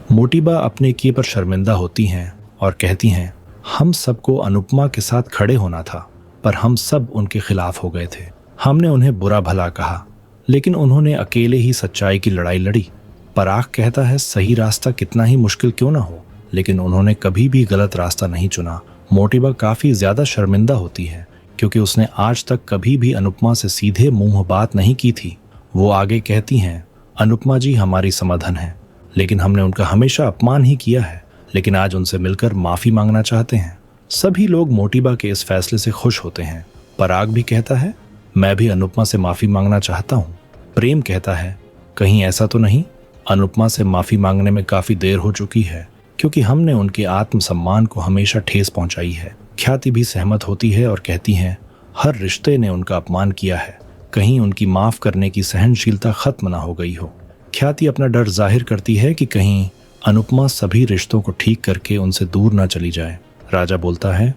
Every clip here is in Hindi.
मोटीबा अपने किए पर शर्मिंदा होती हैं और कहती हैं, हम सबको अनुपमा के साथ खड़े होना था, पर हम सब उनके खिलाफ हो गए थे। हमने उन्हें बुरा भला कहा, लेकिन उन्होंने अकेले ही सच्चाई की लड़ाई लड़ी। पराग कहता है, सही रास्ता कितना ही मुश्किल क्यों ना हो, लेकिन उन्होंने कभी भी गलत रास्ता नहीं चुना। मोटीबा काफी ज्यादा शर्मिंदा होती है क्योंकि उसने आज तक कभी भी अनुपमा से सीधे मुंह बात नहीं की थी। वो आगे कहती हैं, अनुपमा जी हमारी समाधान है, लेकिन हमने उनका हमेशा अपमान ही किया है, लेकिन आज उनसे मिलकर माफी मांगना चाहते हैं। सभी लोग मोटीबा के इस फैसले से खुश होते हैं। पराग भी कहता है, मैं भी अनुपमा से माफी मांगना चाहता हूँ। प्रेम कहता है, कहीं ऐसा तो नहीं, अनुपमा से माफी मांगने में काफी देर हो चुकी है क्योंकि हमने उनके आत्मसम्मान को हमेशा ठेस पहुंचाई है। ख्याति भी सहमत होती है और कहती है, हर रिश्ते ने उनका अपमान किया है, कहीं उनकी माफ करने की सहनशीलता खत्म ना हो गई हो। ख्याति अपना डर जाहिर करती है कि कहीं अनुपमा सभी रिश्तों को ठीक करके उनसे दूर ना चली जाए। राजा बोलता है,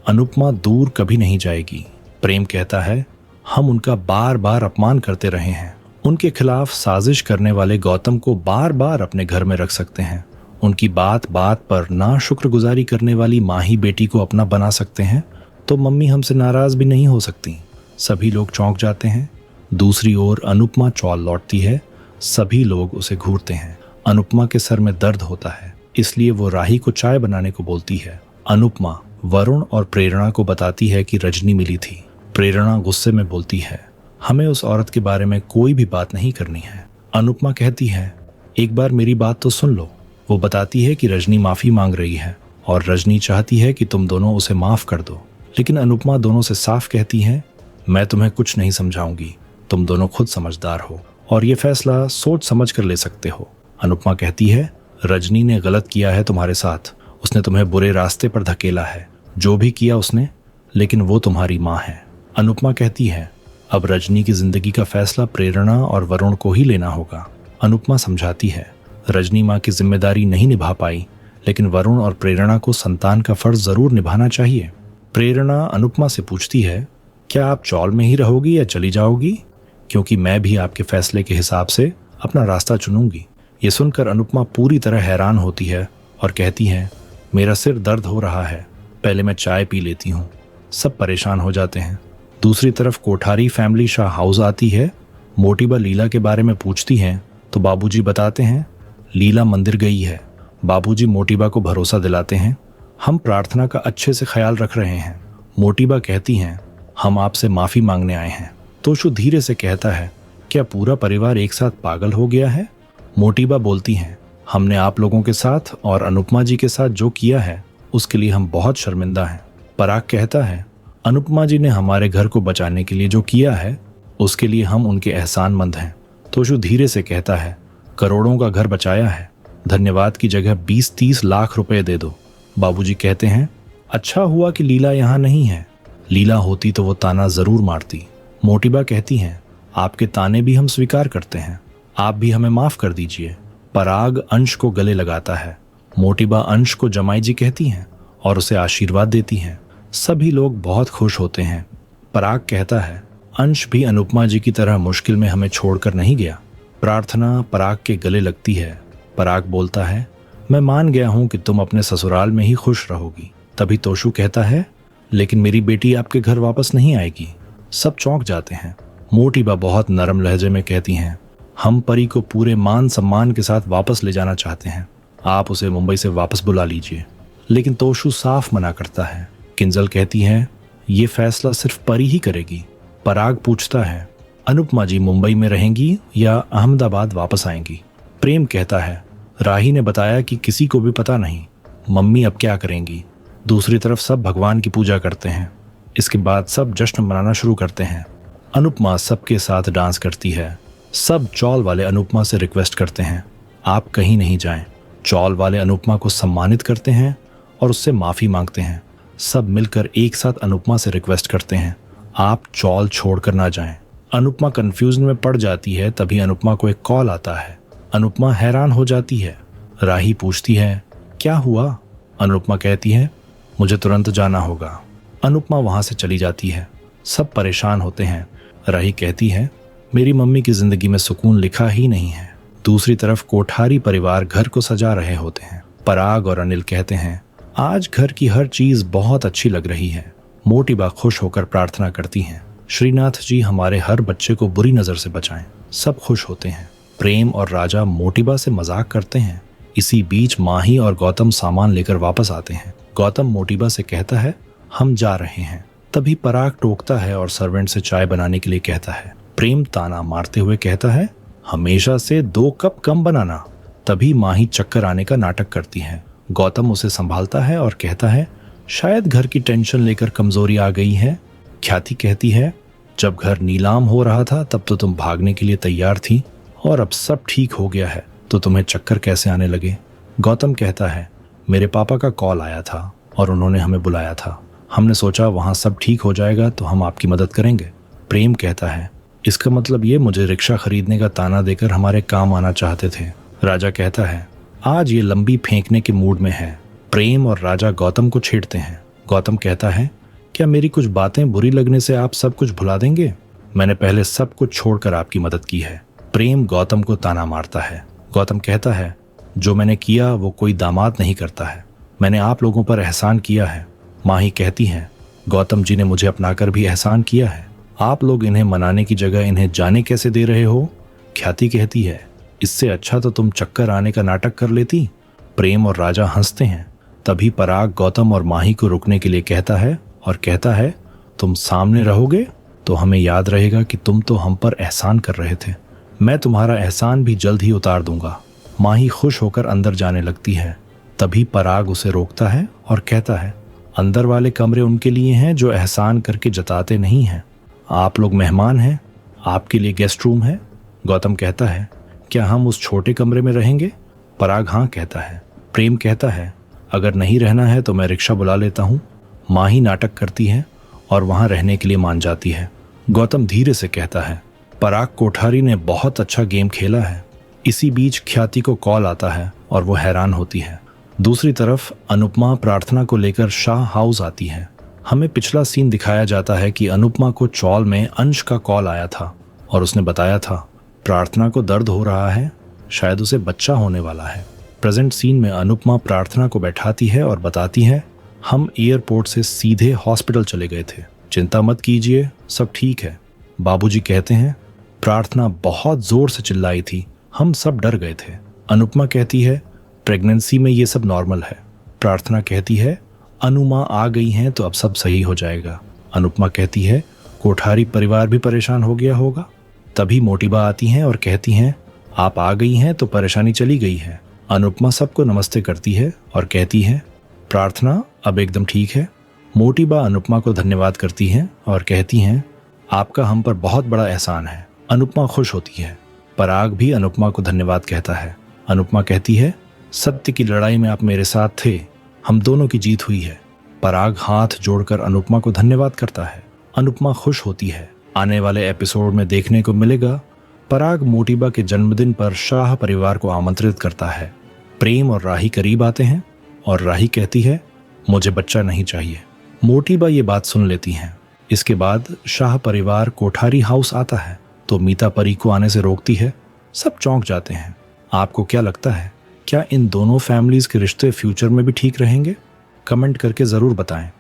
अनुपमा दूर कभी नहीं जाएगी। प्रेम कहता है, हम उनका बार बार अपमान करते रहे हैं। उनके खिलाफ साजिश करने वाले गौतम को बार बार अपने घर में रख सकते हैं। उनकी बात बात पर ना शुक्रगुजारी करने वाली माही बेटी को अपना बना सकते हैं, तो मम्मी हमसे नाराज भी नहीं हो सकती। सभी लोग चौंक जाते हैं। दूसरी ओर अनुपमा चौल लौटती है। सभी लोग उसे घूरते हैं। अनुपमा के सर में दर्द होता है, इसलिए वो राही को चाय बनाने को बोलती है। अनुपमा वरुण और प्रेरणा को बताती है कि रजनी मिली थी। प्रेरणा गुस्से में बोलती है, हमें उस औरत के बारे में कोई भी बात नहीं करनी है। अनुपमा कहती है, एक बार मेरी बात तो सुन लो। वो बताती है कि रजनी माफी मांग रही है और रजनी चाहती है कि तुम दोनों उसे माफ कर दो, लेकिन अनुपमा दोनों से साफ कहती है, मैं तुम्हें कुछ नहीं समझाऊंगी, तुम दोनों खुद समझदार हो और ये फैसला सोच समझ कर ले सकते हो। अनुपमा कहती है, रजनी ने गलत किया है तुम्हारे साथ, उसने तुम्हें बुरे रास्ते पर धकेला है, जो भी किया उसने, लेकिन वो तुम्हारी माँ है। अनुपमा कहती है, अब रजनी की जिंदगी का फैसला प्रेरणा और वरुण को ही लेना होगा। अनुपमा समझाती है, रजनी माँ की जिम्मेदारी नहीं निभा पाई, लेकिन वरुण और प्रेरणा को संतान का फर्ज जरूर निभाना चाहिए। प्रेरणा अनुपमा से पूछती है, क्या आप चौल में ही रहोगी या चली जाओगी? क्योंकि मैं भी आपके फैसले के हिसाब से अपना रास्ता चुनूंगी। ये सुनकर अनुपमा पूरी तरह हैरान होती है और कहती है, मेरा सिर दर्द हो रहा है, पहले मैं चाय पी लेती हूँ। सब परेशान हो जाते हैं। दूसरी तरफ कोठारी फैमिली शाह हाउस आती है। मोटीबा लीला के बारे में पूछती हैं तो बाबूजी बताते हैं, लीला मंदिर गई है। बाबूजी मोटीबा को भरोसा दिलाते हैं, हम प्रार्थना का अच्छे से ख्याल रख रहे हैं। मोटीबा कहती हैं, हम आपसे माफी मांगने आए हैं। तोशु धीरे से कहता है, क्या पूरा परिवार एक साथ पागल हो गया है? मोटीबा बोलती हैं, हमने आप लोगों के साथ और अनुपमा जी के साथ जो किया है उसके लिए हम बहुत शर्मिंदा हैं। पराग कहता है, अनुपमा जी ने हमारे घर को बचाने के लिए जो किया है उसके लिए हम उनके एहसानमंद हैं। तोशु धीरे से कहता है, करोड़ों का घर बचाया है, धन्यवाद की जगह 20-30 लाख रुपए दे दो। बाबूजी कहते हैं, अच्छा हुआ कि लीला यहाँ नहीं है, लीला होती तो वो ताना जरूर मारती। मोटीबा कहती हैं, आपके ताने भी हम स्वीकार करते हैं, आप भी हमें माफ कर दीजिए। पराग अंश को गले लगाता है। मोटीबा अंश को जमाई जी कहती हैं और उसे आशीर्वाद देती हैं। सभी लोग बहुत खुश होते हैं। पराग कहता है, अंश भी अनुपमा जी की तरह मुश्किल में हमें छोड़कर नहीं गया। प्रार्थना पराग के गले लगती है। पराग बोलता है, मैं मान गया हूं कि तुम अपने ससुराल में ही खुश रहोगी। तभी तोशु कहता है, लेकिन मेरी बेटी आपके घर वापस नहीं आएगी। सब चौंक जाते हैं। मोटीबा बहुत नरम लहजे में कहती हैं, हम परी को पूरे मान सम्मान के साथ वापस ले जाना चाहते हैं, आप उसे मुंबई से वापस बुला लीजिए। लेकिन तोशु साफ मना करता है। किंजल कहती है, ये फैसला सिर्फ परी ही करेगी। पराग पूछता है, अनुपमा जी मुंबई में रहेंगी या अहमदाबाद वापस आएंगी? प्रेम कहता है, राही ने बताया कि किसी को भी पता नहीं, मम्मी अब क्या करेंगी। दूसरी तरफ सब भगवान की पूजा करते हैं। इसके बाद सब जश्न मनाना शुरू करते हैं। अनुपमा सबके साथ डांस करती है। सब चौल वाले अनुपमा से रिक्वेस्ट करते हैं, आप कहीं नहीं जाएं। चौल वाले अनुपमा को सम्मानित करते हैं और उससे माफी मांगते हैं। सब मिलकर एक साथ अनुपमा से रिक्वेस्ट करते हैं, आप चौल छोड़कर ना जाएं। अनुपमा कंफ्यूजन में पड़ जाती है। तभी अनुपमा को एक कॉल आता है। अनुपमा हैरान हो जाती है। राही पूछती है, क्या हुआ? अनुपमा कहती है, मुझे तुरंत जाना होगा। अनुपमा वहां से चली जाती है। सब परेशान होते हैं। राही कहती है, मेरी मम्मी की जिंदगी में सुकून लिखा ही नहीं है। दूसरी तरफ कोठारी परिवार घर को सजा रहे होते हैं। पराग और अनिल कहते हैं, आज घर की हर चीज बहुत अच्छी लग रही है। मोटीबा खुश होकर प्रार्थना करती हैं, श्रीनाथ जी हमारे हर बच्चे को बुरी नजर से बचाएं। सब खुश होते हैं। प्रेम और राजा मोटीबा से मजाक करते हैं। इसी बीच माही और गौतम सामान लेकर वापस आते हैं। गौतम मोटीबा से कहता है, हम जा रहे हैं। तभी पराग टोकता है और सर्वेंट से चाय बनाने के लिए कहता है। प्रेम ताना मारते हुए कहता है, हमेशा से 2 कप कम बनाना। तभी माही चक्कर आने का नाटक करती है। गौतम उसे संभालता है और कहता है, शायद घर की टेंशन लेकर कमजोरी आ गई है। ख्याति कहती है, जब घर नीलाम हो रहा था तब तो तुम भागने के लिए तैयार थी, और अब सब ठीक हो गया है तो तुम्हें चक्कर कैसे आने लगे। गौतम कहता है, मेरे पापा का कॉल आया था और उन्होंने हमें बुलाया था। हमने सोचा वहां सब ठीक हो जाएगा तो हम आपकी मदद करेंगे। प्रेम कहता है, इसका मतलब ये मुझे रिक्शा खरीदने का ताना देकर हमारे काम आना चाहते थे। राजा कहता है, आज ये लंबी फेंकने के मूड में है। प्रेम और राजा गौतम को छेड़ते हैं। गौतम कहता है, क्या मेरी कुछ बातें बुरी लगने से आप सब कुछ भुला देंगे? मैंने पहले सब कुछ छोड़कर आपकी मदद की है। प्रेम गौतम को ताना मारता है। गौतम कहता है, जो मैंने किया वो कोई दामाद नहीं करता है। मैंने आप लोगों पर एहसान किया है। माही कहती है, गौतम जी ने मुझे अपनाकर भी एहसान किया है। आप लोग इन्हें मनाने की जगह इन्हें जाने कैसे दे रहे हो? ख्याति कहती है, इससे अच्छा तो तुम चक्कर आने का नाटक कर लेती। प्रेम और राजा हंसते हैं। तभी पराग गौतम और माही को रुकने के लिए कहता है और कहता है, तुम सामने रहोगे तो हमें याद रहेगा कि तुम तो हम पर एहसान कर रहे थे। मैं तुम्हारा एहसान भी जल्द ही उतार दूंगा। माही खुश होकर अंदर जाने लगती है। तभी पराग उसे रोकता है और कहता है, अंदर वाले कमरे उनके लिए हैं जो एहसान करके जताते नहीं हैं। आप लोग मेहमान हैं, आपके लिए गेस्ट रूम है। गौतम कहता है, क्या हम उस छोटे कमरे में रहेंगे? पराग हाँ कहता है। प्रेम कहता है, अगर नहीं रहना है तो मैं रिक्शा बुला लेता हूँ। माही नाटक करती है और वहां रहने के लिए मान जाती है। गौतम धीरे से कहता है, पराग कोठारी ने बहुत अच्छा गेम खेला है। इसी बीच ख्याति को कॉल आता है और वो हैरान होती है। दूसरी तरफ अनुपमा प्रार्थना को लेकर शाह हाउस आती है। हमें पिछला सीन दिखाया जाता है कि अनुपमा को चौल में अंश का कॉल आया था और उसने बताया था प्रार्थना को दर्द हो रहा है, शायद उसे बच्चा होने वाला है। प्रेजेंट सीन में अनुपमा प्रार्थना को बैठाती है और बताती है, हम एयरपोर्ट से सीधे हॉस्पिटल चले गए थे, चिंता मत कीजिए, सब ठीक है। बाबूजी कहते हैं, प्रार्थना बहुत जोर से चिल्लाई थी, हम सब डर गए थे। अनुपमा कहती है, प्रेगनेंसी में ये सब नॉर्मल है। प्रार्थना कहती है, अनुमा आ गई हैं तो अब सब सही हो जाएगा। अनुपमा कहती है, कोठारी परिवार भी परेशान हो गया होगा। तभी मोटीबा आती हैं और कहती हैं, आप आ गई हैं तो परेशानी चली गई है। अनुपमा सबको नमस्ते करती है और कहती है, प्रार्थना अब एकदम ठीक है। मोटीबा अनुपमा को धन्यवाद करती हैं और कहती हैं, आपका हम पर बहुत बड़ा एहसान है। अनुपमा खुश होती है। पराग भी अनुपमा को धन्यवाद कहता है। अनुपमा कहती है, सत्य की लड़ाई में आप मेरे साथ थे, हम दोनों की जीत हुई है। पराग हाथ जोड़कर अनुपमा को धन्यवाद करता है। अनुपमा खुश होती है। आने वाले एपिसोड में देखने को मिलेगा पराग मोटीबा के जन्मदिन पर शाह परिवार को आमंत्रित करता है। प्रेम और राही करीब आते हैं और राही कहती है, मुझे बच्चा नहीं चाहिए। मोटीबा ये बात सुन लेती हैं। इसके बाद शाह परिवार कोठारी हाउस आता है तो मीता परी को आने से रोकती है। सब चौंक जाते हैं। आपको क्या लगता है, क्या इन दोनों फैमिलीज के रिश्ते फ्यूचर में भी ठीक रहेंगे? कमेंट करके जरूर बताएं।